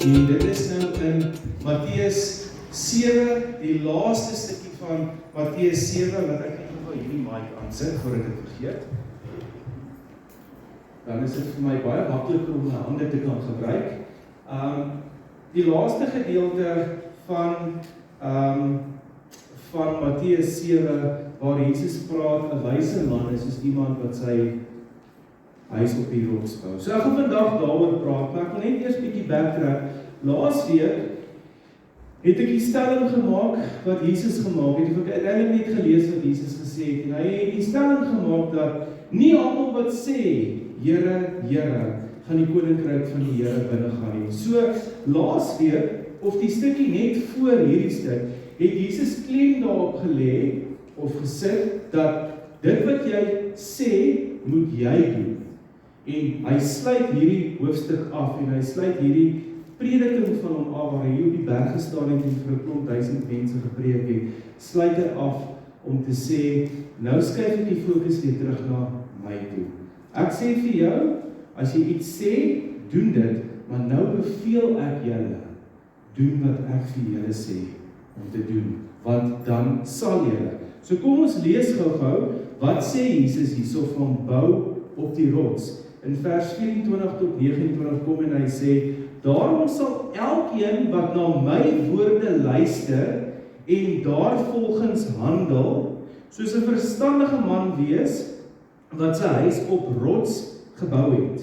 En dit is nou in Matteus 7, die laaste stukkie van Matteus 7, wat ek net nog hierdie mic aansit, voordat ek vergeet. Dan is dit vir my baie makliker om my hande te kan gebruik. Die laaste gedeelte van Matteus 7, waar Jesus praat, 'n wyse man is soos iemand wat sy huis op die rots bou. So ek gaan vandag daaroor praat, maar ek wil net eers bietjie backtrack. Laasweek het ek die stelling gemaak wat Jesus gemaak het. Ek het uiteindelik net gelees wat Jesus gesê het. En hy het die stelling gemaak dat nie almal wat sê, Here, Here, gaan die koninkryk van die Here binne gaan nie. So laasweek, of die stukkie net voor hierdie stuk, het Jesus klem daarop gelê of gesit dat dit wat jy sê, moet jy doen. En hy sluit hierdie hoofstuk af en hy sluit hierdie prediking van hom af, waar hy op die berg gestaan het en vir 'n klomp duisend mense gepreek het, sluit hy af om te sê, nou skuif ek die fokus weer terug na my toe. Ek sê vir jou, as jy iets sê, doen dit, maar nou beveel ek julle, doen wat ek vir julle sê om te doen, want dan sal julle. So kom ons lees gou-gou, wat sê Jesus hierso van bou op die rots? In vers 24 tot 29 kom en hy sê, daarom sal elkeen wat na my woorde luister en daarvolgens handel, soos 'n verstandige man wees, wat sy huis op rots gebou het.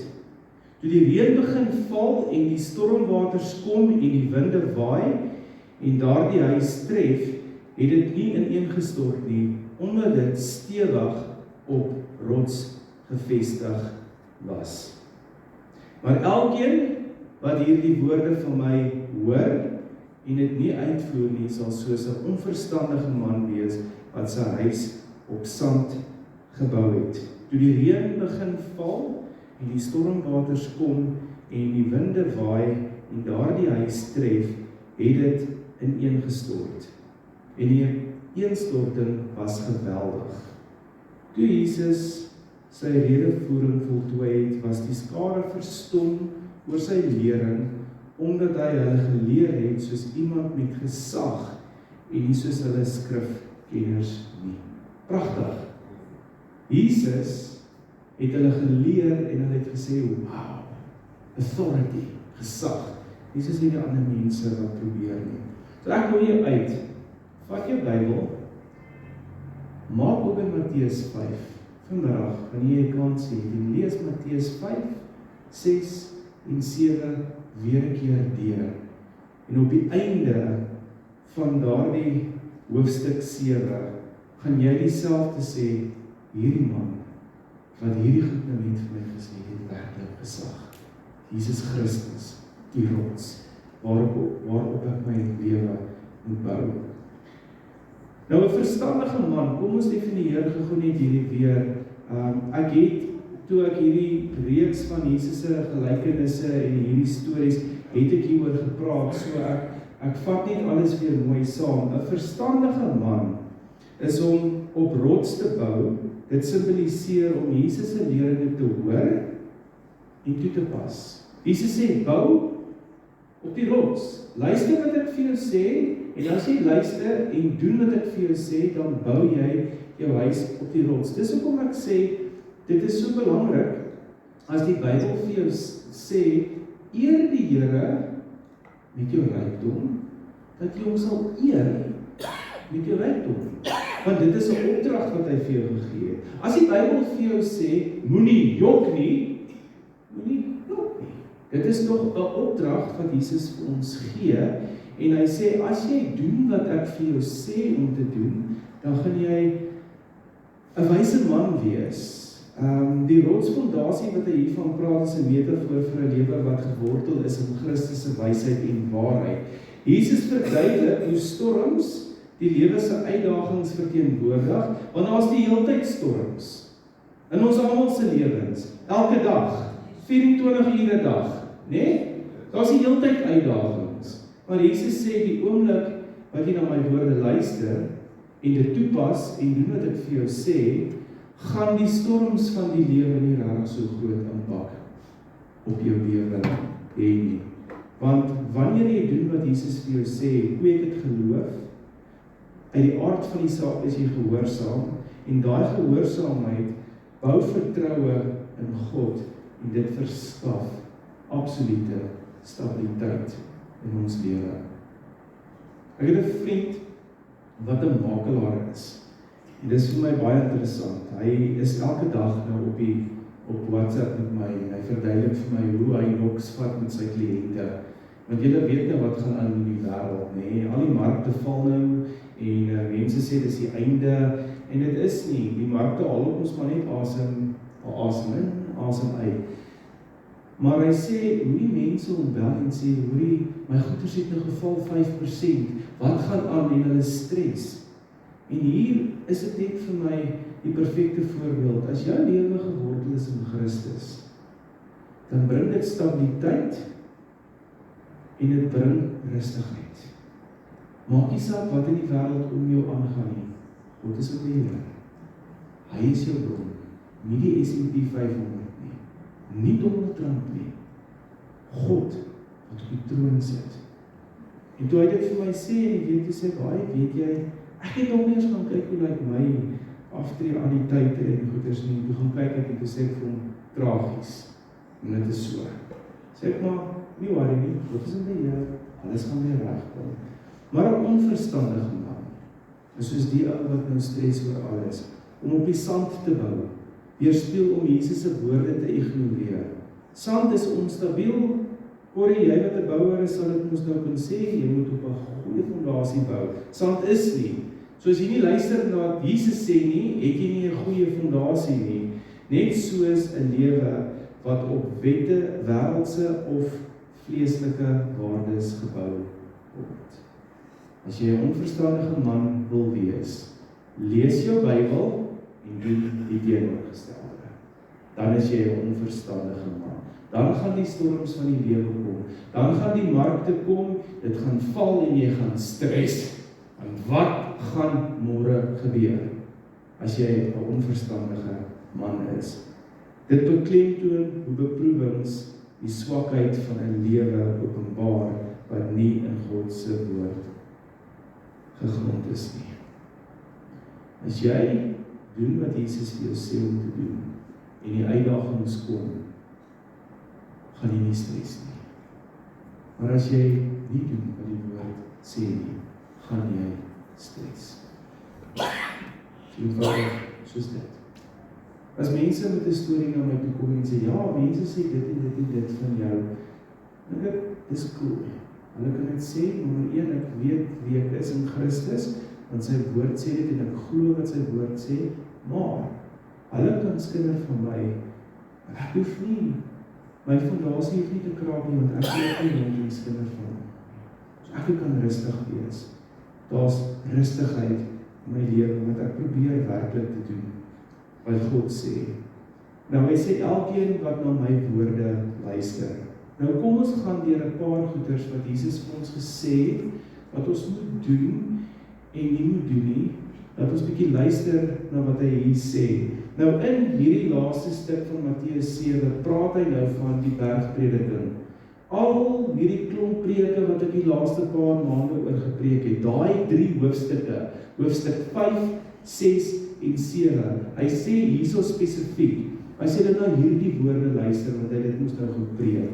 Toe die reën begin val en die stormwaters kom en die winde waai en daardie huis tref, het dit nie ineengestort nie, omdat dit stewig op rots gevestig was. Maar elkeen wat hierdie woorde van my hoor en dit nie uitvoer nie, sal soos 'n onverstandige man wees wat sy huis op sand gebou het. Toe die reën begin val en die stormwaters kom en die winde waai en daardie huis tref, het dit ineengestort. En die ineenstorting was geweldig. Toe Jesus sy redevoering voltooi het, was die skare verstom oor sy lering, omdat hy hulle geleer het soos iemand met gesag en nie soos hulle skrifkenners nie. Pragtig. Jesus het hulle geleer en hulle het gesê, wow, authority, gesag. Jesus het nie die ander mense wat probeer nie. So ek nooi jou uit, vat jou Bybel, maak op in Matteus 5, vanmiddag, wanneer jy kans het, en lees Matteus 5, 6 en 7 weer 'n keer deur. En op die einde van daardie hoofstuk 7, gaan jy dieselfde sê, hierdie man, wat hierdie goed nou net vir my gesê het, werklik gesag. Jesus Christus, die rots, waarop ek my lewe moet bou. Nou 'n verstandige man, kom ons definieer gou net hierdie weer. Ek het, toe ek hierdie reeks van Jesus se gelykenisse en hierdie stories, het ek hieroor gepraat, so ek vat net alles weer mooi saam. 'n Verstandige man is om op rots te bou. Dit simboliseer om Jesus se leringe te hoor en toe te pas. Jesus sê, bou op die rots. Luister wat ek vir jou sê, en as jy luister en doen wat ek vir jou sê, dan bou jy jou huis op die rots. Dis hoekom ek sê, dit is so belangrik, as die Bybel vir jou sê, eer die Here met jou rykdom, dat jy hom sal eer met jou rykdom. Want dit is 'n opdrag wat hy vir jou gegee het. As die Bybel vir jou sê, moenie jok nie, moenie jok nie. Dit is nog 'n opdrag wat Jesus vir ons gee, en hy sê, as jy doen wat ek vir jou sê om te doen, dan gaan jy 'n wyse man wees. Die rotsfondasie wat hy hiervan praat, is 'n metafoor vir 'n lewe wat gewortel is in Christus se wysheid en waarheid. Jesus verduidelik hoe storms die lewe se uitdagings verteenwoordig, want daar's die heeltyd storms in ons almal se lewens, elke dag, 24 ure 'n dag, né? Daar's die heeltyd uitdagings. Maar Jesus sê, die oomblik wat jy na my woorde luister en dit toepas en doen wat ek vir jou sê, gaan die storms van die lewe nie regtig so groot impak op jou lewe hê nie. Want wanneer jy doen wat Jesus vir jou sê, kweek dit geloof, uit die aard van die saak is jy gehoorsaam, en daai gehoorsaamheid bou vertroue in God, en dit verskaf absolute stabiliteit in ons lewe. Ek het 'n vriend wat 'n makelaar is. En dis vir my baie interessant. Hy is elke dag nou op WhatsApp met my en hy verduidelik vir my hoe hy noks vat met sy kliënte. Want julle weet nou wat gaan aan in die wêreld, nê? Al die markte val nou en mense sê dis die einde en dit is nie. Die markte haal op ons maar net asem in, asem uit. Maar hy sê hoe die mense hom bel en sê hoorie, my goeders het nou geval 5%. Wat gaan aan en hulle stres? En hier is dit net vir my die perfekte voorbeeld. As jou lewe gewortel is in Christus, dan bring dit stabiliteit en dit bring rustigheid. Maak nie saak wat in die wêreld om jou aangaan nie. God is op die Here. Hy is jou bron, nie die S&P 500 nie, nie Donald Trump nie. God wat op die troon sit. En toe hy dit vir my sê en ek weet sê weet jy, ek het nog nie eens gaan kyk hoe lyk my aftree aan die tyd en goeders nie, toe gaan kyk en toe sê ek vir hom, tragies, en dit is so. Sê ek maar, nie worry nie, God is in die Here, alles gaan weer regkom. Maar 'n onverstandige man, is soos die ou wat nou stres oor alles, om op die sand te bou, weerspieël om Jesus se woorde te ignoreer. Sand is onstabiel, Corrie, jy wat 'n bouer is, sal dit mos nou kan sê, jy moet op 'n goeie fondasie bou. Sand is nie. So as jy nie luister na wat Jesus sê nie, het jy nie 'n goeie fondasie nie. Net soos 'n lewe wat op wette, wêreldse of vleeslike waardes gebou word. As jy 'n onverstandige man wil wees, lees jou Bybel en doen die teenoorgestelde. Dan is jy 'n onverstandige man. Dan gaan die storms van die lewe kom. Dan gaan die markte kom, dit gaan val en jy gaan stres. En wat gaan môre gebeur as jy 'n onverstandige man is? Dit beklemtoon hoe beproewings die swakheid van 'n lewe openbaar wat nie in God se woord gegrond is nie. As jy doen wat Jesus vir jou sê om te doen en die uitdagings kom, gaan jy nie stres nie. Maar as jy nie doen wat die woord sê nie, gaan jy stres. So eenvoudig soos dit. As mense met 'n storie na my toe kom en sê, ja, mense sê dit en dit van jou, dan dit is cool. Hulle kan dit sê, nommer 1, ek weet wie ek is in Christus, want sy woord sê dit en ek glo wat sy woord sê, maar hulle kan skinder van my, ek hoef nie, my fondasie hoef nie te kraak nie, want ek weet nie hoe skinder van hom. So ek kan rustig wees. Daar's rustigheid in my lewe, wat ek probeer werklik te doen, wat God sê. Nou hy sê, elkeen wat na my woorde luister. Nou kom ons gaan deur 'n paar goeders wat Jesus vir ons gesê het, wat ons moet doen en nie moet doen nie, dat ons bietjie luister na wat hy hier sê. Nou in hierdie laaste stuk van Matteus 7 praat hy nou van die bergprediking. Al hierdie klomp preke wat ek die laaste paar maande oor gepreek het, daai 3 hoofstukke, hoofstuk 5, 6 en 7, hy sê hierso spesifiek, hy sê dat nou hierdie woorde luister, want hy dit moes nou gepreek.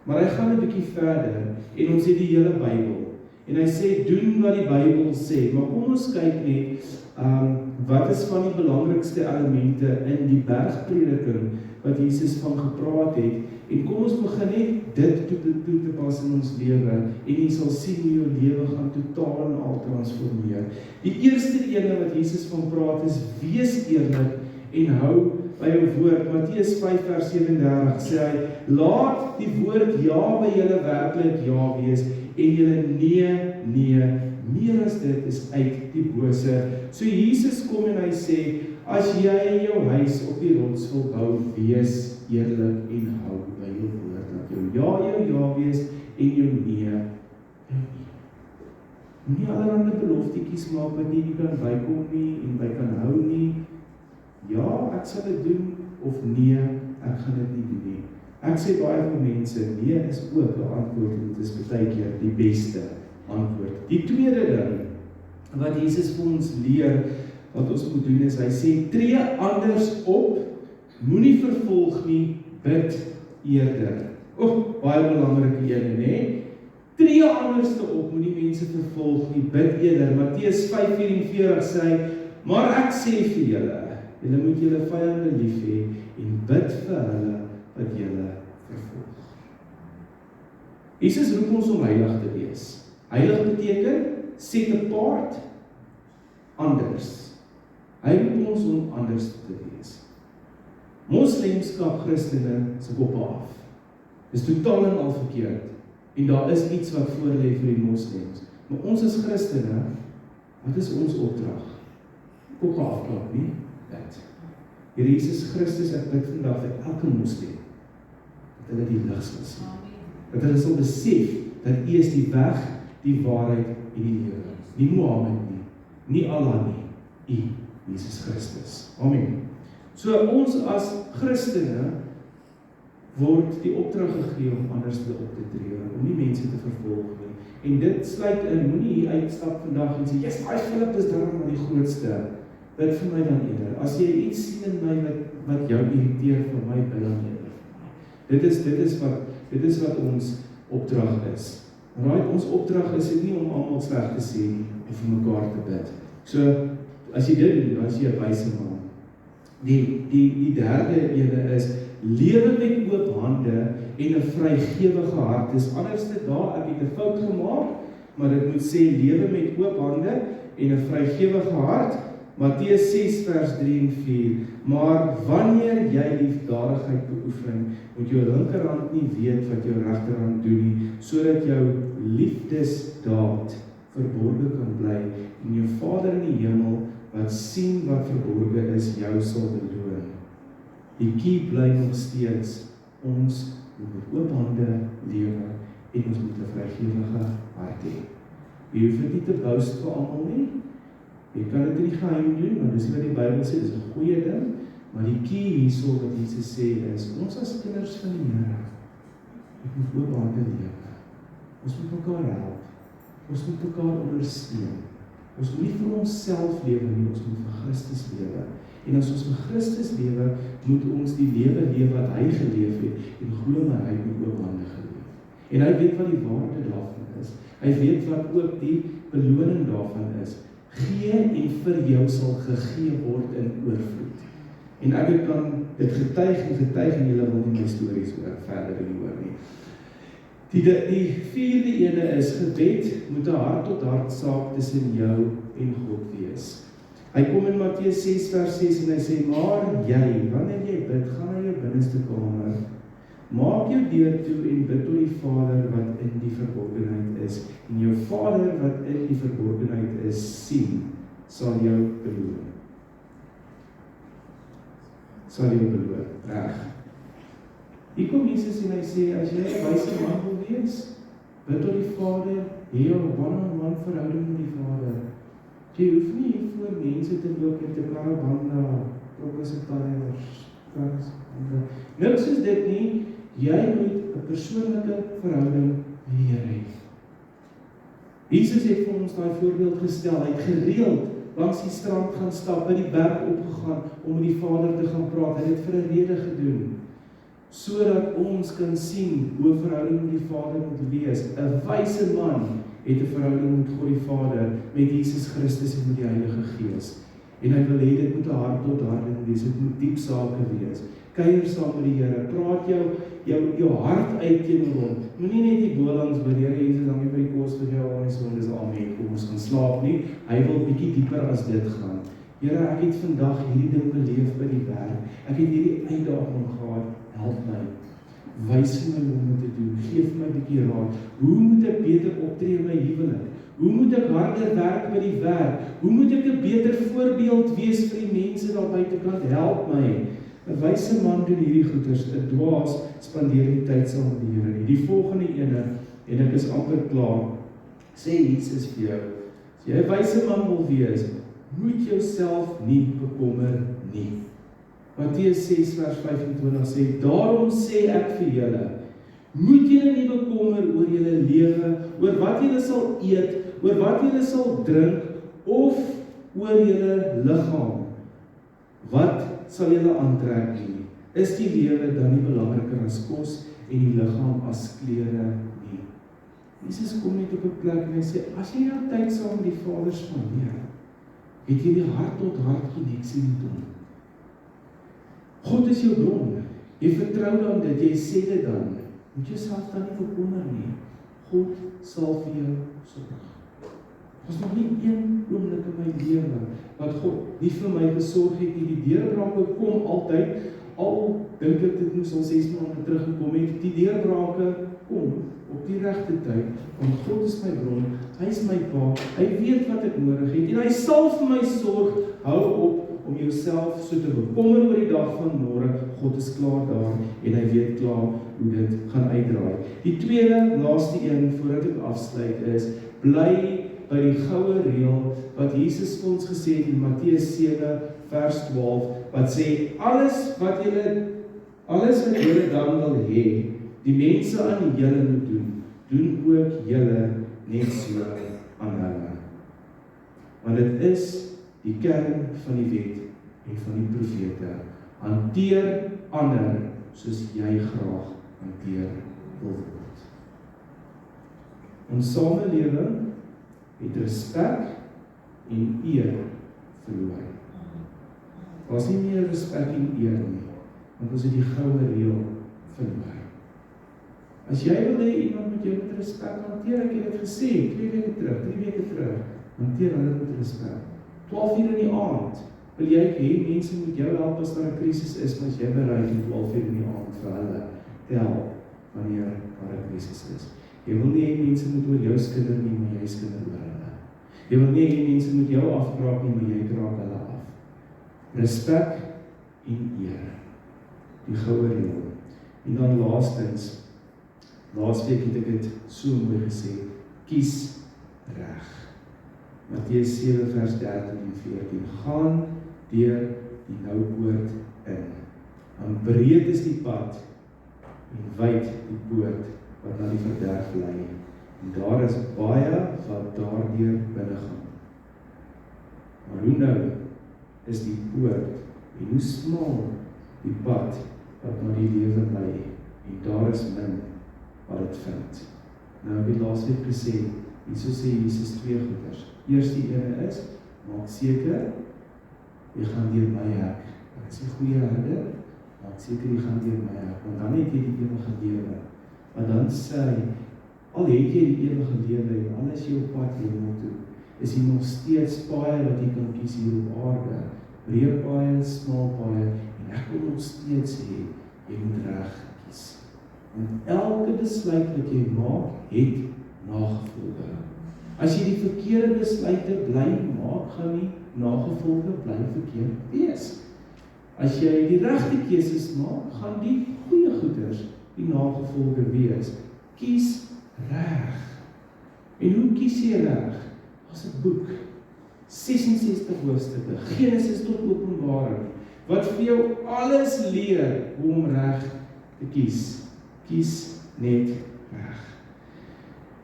Maar hy gaan 'n bietjie verder, en ons het die hele Bybel, en hy sê, doen wat die Bybel sê, maar kom ons kyk net, wat is van die belangrikste elemente in die bergprediking, wat Jesus van gepraat het, en kom ons begin net dit toe te pas in ons lewe, en jy sal sien hoe jou lewe gaan totaal en al transformeer. Die eerste ene wat Jesus van praat is, wees eerlik en hou by jou woord. Matteus 5 vers 37 sê hy, laat die woord ja by julle werklik ja wees, en julle nee, meer as dit is uit die bose. So Jesus kom en hy sê, as jy jou huis op die rots wil bou, wees eerlik en hou by jou woord, dat jou ja wees, en jou nee. Moenie allerhande beloftetjies maak wat jy nie kan bykom nie, en by kan hou nie. Ja, ek sal dit doen, of nee, ek gaan dit nie doen nie. Ek sê baie vir mense, nee is ook 'n antwoord en dit is baie keer die beste antwoord. Die tweede ding wat Jesus vir ons leer wat ons moet doen is, hy sê, tree anders op, moenie vervolg nie, bid eerder. Baie belangrike ene, nê? Tree anderste op, moenie mense vervolg nie, bid eerder. Matteus 5:44 sê, maar ek sê vir julle moet julle vyande lief hê en bid vir hulle wat julle vervolg. Jesus roep ons om heilig te wees. Heilig beteken set apart, anders. Hy roep ons om anders te wees. Moslems kap Christene se koppe af. Dis totaal en al verkeerd. En daar is iets wat voor lê vir die moslems. Maar ons as Christene, wat is ons opdrag? Koppe afklap nie? Dit. Here Jesus Christus, ek bid vandag vir elke moslim, dat hulle die lig sal sien. Dat hulle sal besef, dat U is die weg, die waarheid en die lewe. Nie Mohammed nie Allah nie, U, Jesus Christus. Amen. So ons as Christene word die opdrag gegee om anders te op te tree, om nie mense te vervolg nie. En dit sluit in, moenie hier uitstap vandag en sê, yes, Philip is daarom maar die grootste. Bid vir my dan eerder. As jy iets sien in my wat jou irriteer, vir my bid dan eerder. Dit is wat ons opdrag is. Right? Ons opdrag is nie om almal sleg te sê nie, of vir mekaar te bid. So, as jy dit doen, dan is jy 'n wyse man. Die derde ene is, lewe met oop hande en 'n vrygewige hart. Dis anderste daar, ek het 'n fout gemaak, maar dit moet sê, lewe met oop hande en 'n vrygewige hart. Matteus 6 vers 3 en 4. Maar wanneer jy liefdadigheid beoefen, moet jou linkerhand nie weet wat jou regterhand doen nie, sodat jou liefdesdaad verborge kan bly en jou Vader in die hemel wat sien wat verborge is, jou sal beloon. Die key bly nog steeds, ons moet met oop hande lewe en ons moet 'n vrygewige hart hê. Jy hoef dit nie te boast vir almal nie. Jy kan dit in die geheim doen, want dis wat die Bybel sê, dis 'n goeie ding, maar die key hierso wat Jesus sê is, ons as kinders van die Here, moet oop hande lewe. Ons moet mekaar help. Ons moet mekaar ondersteun. Ons moet nie vir onsself lewe nie, ons moet vir Christus lewe. En as ons vir Christus lewe, moet ons die lewe leef wat hy geleef het, en glo my, hy het met oop hande geleef. En hy weet wat die waarde daarvan is. Hy weet wat ook die beloning daarvan is. Gee en vir jou sal gegee word in oorvloed. En ek kan dit getuig en julle wil nie my stories verder hoor nie. Die vierde ene is, gebed moet 'n hart-tot-hart saak tussen jou en God wees. Hy kom in Matteus 6 vers 6 en hy sê, maar jy, wanneer jy bid, gaan na jou binneste kamer, maak jou deur toe en bid tot die Vader wat in die verborgenheid is, en jou Vader wat in die verborgenheid is, sien, sal jou beloon. Reg. Hier kom Jesus en hy sê, as jy 'n wyse man wil wees, bid tot die Vader, hê 'n one-on-one verhouding met die Vader. Jy hoef nie hier voor mense te loop met 'n karabanda, niks is dit nie. Jy moet 'n persoonlike verhouding met die Here hê. Jesus het vir ons daai voorbeeld gestel, hy het gereeld langs die strand gaan stap, by die berg opgegaan, om met die Vader te gaan praat. Hy het dit vir 'n rede gedoen, sodat ons kan sien hoe 'n verhouding met die Vader moet wees. 'n Wyse man het 'n verhouding met God die Vader, met Jesus Christus en met die Heilige Gees. En hy wil hê dit moet 'n hart-tot-hart wees, dit moet diep sake wees. Kuier saam met die Here, praat jou hart uit teenoor hom. Moenie net die bolangs by die Here Jesus dan nie vir die kos vir jou aan die sondes amen, kom ons gaan slaap nie. Hy wil bietjie dieper as dit gaan. Here, ek het vandag hierdie ding beleef by die werk. Ek het hierdie uitdaging gehad. Help my. Wys my hoe om te doen. Geef my 'n bietjie raad. Hoe moet ek beter optree in my huwelik? Hoe moet ek harder werk by die werk? Hoe moet ek 'n beter voorbeeld wees vir die mense daar buitekant? Help my. 'n Wyse man doen hierdie goeders. 'n Dwaas spandeer die tyd saam met die Here nie. Die volgende ene, en ek is amper klaar, sê Jesus vir jou, as jy 'n wyse man wil wees, moet jouself nie bekommer nie. Matteus 6 vers 25 sê, daarom sê ek vir julle, moet julle nie bekommer oor julle lewe, oor wat julle sal eet, oor wat julle sal drink, of oor julle liggaam. Wat sal julle aantrek nie? Is die lewe dan nie belangriker as kos en die liggaam as klere nie? Jesus kom net op 'n plek en hy sê, as jy jou tyd saam met die Vader spandeer, het jy die hart tot hart koneksie met hom. God is jou bron. Jy vertrou dan dit, jy sê dit dan. Moet jouself dan nie bekommer nie. God sal vir jou sorg. Was nog nie een oomblik in my lewe wat God nie vir my gesorg het nie. Die deurbrake kom altyd, al dink ek dit moes al 6 maande teruggekom het, die deurbrake kom op die regte tyd, want God is my bron, hy is my pa, hy weet wat ek nodig het, en hy sal vir my sorg. Hou op om jouself so te bekommer oor die dag van môre. God is klaar daar, en hy weet klaar hoe dit gaan uitdraai. Die tweede, laaste een, voordat ek afsluit is, bly by die goue reël, wat Jesus vir ons gesê het in Matteus 7 vers 12, wat sê, alles wat julle dan wil hê, die mense aan julle moet doen ook julle net so aan hulle. Want dit is die kern van die wet en van die profete. Hanteer ander soos jy graag hanteer wil word. Ons samelewing het respek en eer verloor. Daar is nie meer respek en eer nie, want ons het die goue reël verloor. As jy wil hê iemand moet jou met respek hanteer, ek het dit gesê, 2 weke terug, 3 weke terug, hanteer hulle met respek. 12 uur in die aand, wil jy hê mense moet jou help as daar 'n krisis is, maar as jy bereid om 12 uur in die aand vir hulle te help, wanneer daar 'n krisis is. Jy wil nie hê mense moet oor jou skinder nie, maar jy skinder oor hulle. Jy wil nie hê mense moet jou afkraak nie, maar jy kraak hulle af. Respek en eer. Die goue reël. En dan laasweek het ek dit so mooi gesê, kies reg. Matteus 7 vers 13 en 14, gaan deur die nou poort in. Want breed is die pad en wyd die poort wat na die verderf lei. En daar is baie wat daardeur binne gaan. Maar hoe nou is die poort en hoe smal die pad wat na die lewe lei. En daar is min wat dit vind. Nou, ek het laasweek gesê, hierso sê Jesus 2 goeders. Eerste ene is, maak seker, jy gaan deur my hek. Ek is die goeie herder, maak seker jy gaan deur my hek, want dan het jy die ewige lewe. Maar dan sê hy, al het jy die ewige lewe en alles jy op pad hemel toe, is jy nog steeds paaie wat jy kan kies hier op aarde. Breë paaie, smal paaie, en ek wil nog steeds hê, jy moet reg kies. Want elke besluit wat jy maak, het nagevolge. As jy die verkeerde besluite bly maak, gaan die nagevolge bly verkeerd wees. As jy die regte keuses maak, gaan die goeie goeders die nagevolge wees. Kies reg. En hoe kies jy reg? As 'n boek, 66 hoofstukke, Genesis tot Openbaring, wat vir jou alles leer hoe om reg te kies. Kies net reg.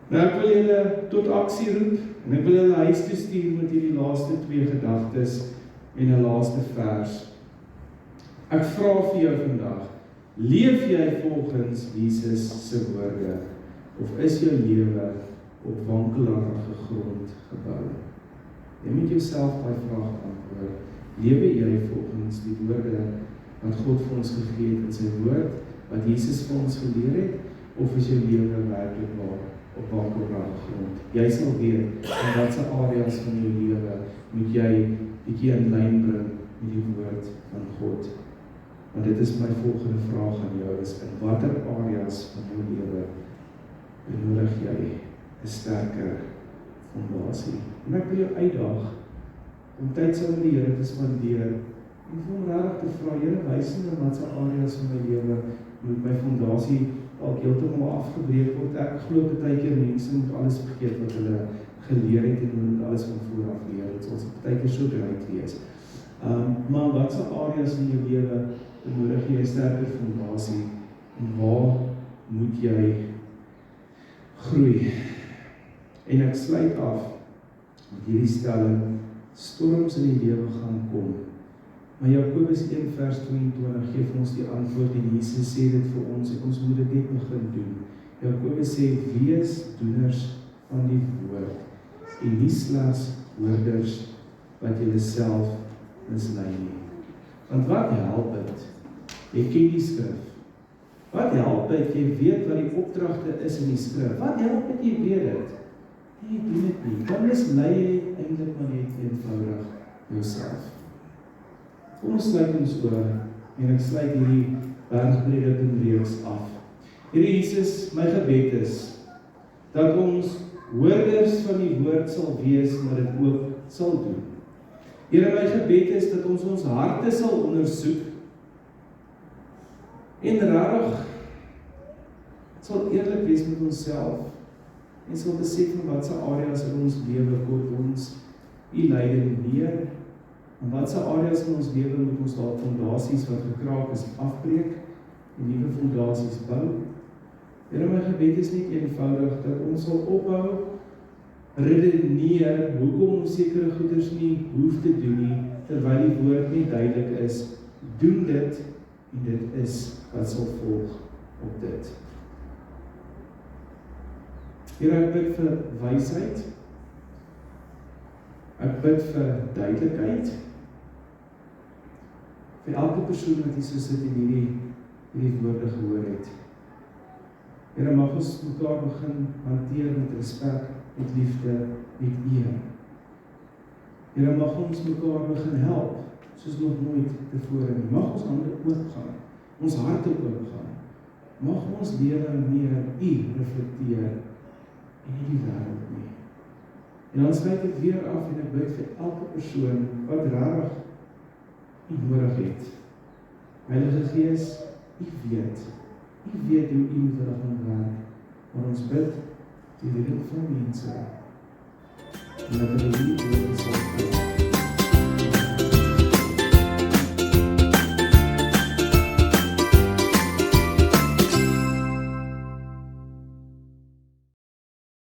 Nou ek wil julle tot aksie roep, en ek wil julle huis toe stuur met hierdie laaste 2 gedagtes en 'n laaste vers. Ek vra vir jou vandag, leef jy volgens Jesus se woorde, of is jou lewe op wankelarige grond gebou? Jy moet jouself daai vraag antwoord. Lewe jy volgens die woorde wat God vir ons gegee het in sy woord, wat Jesus vir ons geleer het, of is jou lewe werklik waar op wankelrige grond? Jy sal weet, in watse areas van jou lewe moet jy bietjie in lyn bring met die woord van God. Want dit is my volgende vraag aan jou, is in watter areas van jou lewe benodig jy 'n sterker fondasie? En ek wil jou uitdaag om tyd saam met die Here te spandeer en vir hom regtig te vra, Here, wys my in watse areas van my lewe moet my fondasie dalk heeltemal afgebreek word. Ek glo partykeer mense moet alles vergeet wat hulle geleer het en hulle moet alles van voor af leer. Dit sal partykeer so great wees. Maar wat se areas in jou lewe benodig jy 'n sterker fondasie en waar moet jy groei? En ek sluit af met hierdie stelling: storms in die lewe gaan kom. Maar Jakobus 1 vers 22 gee vir ons die antwoord en Jesus sê dit vir ons en ons moet dit net begin doen. Jakobus sê: wees doeners van die woord en nie slegs hoorders wat julle self mislei nie. Want wat help dit? Jy ken die skrif. Wat help dit? Jy weet wat die opdragte is in die skrif. Wat help dit jy weet dit? Nee, doen dit nie. Dan mislei jy eintlik maar net eenvoudig jouself. Kom ons sluit ons oor en ek sluit hierdie bergprediking reeks af. Here Jesus, my gebed is dat ons hoorders van die woord sal wees, maar dit ook sal doen. Here, my gebed is dat ons harte sal ondersoek en regtig sal eerlik wees met onsself en sal besef van wat se areas in ons lewe kort ons U leiding meer, en wat se areas in ons lewe moet ons daar fondasies wat gekraak is afbreek en nuwe fondasies bou. Here, my gebed is net eenvoudig dat ons sal ophou redeneer hoekom ons sekere goeders nie hoef te doen nie, terwyl die woord nie duidelik is. Doen dit en dit is wat sal volg op dit. Here, ek bid vir wysheid. Ek bid vir duidelikheid. Vir elke persoon wat hier so sit en hierdie woorde gehoor het. Here, mag ons mekaar begin hanteer met respek, met liefde, met eer. Here, mag ons mekaar begin help, soos nog nooit tevore nie. Mag ons hande oopgaan, ons harte oopgaan. Mag ons lewe meer U reflekteer en nie die wêreld nie. En dan sluit ek weer af en ek bid vir elke persoon wat regtig U nodig het. Heilige Gees, U weet hoe U met hulle gaan werk, maar ons bid die reding van mense, en dat hulle die oor sal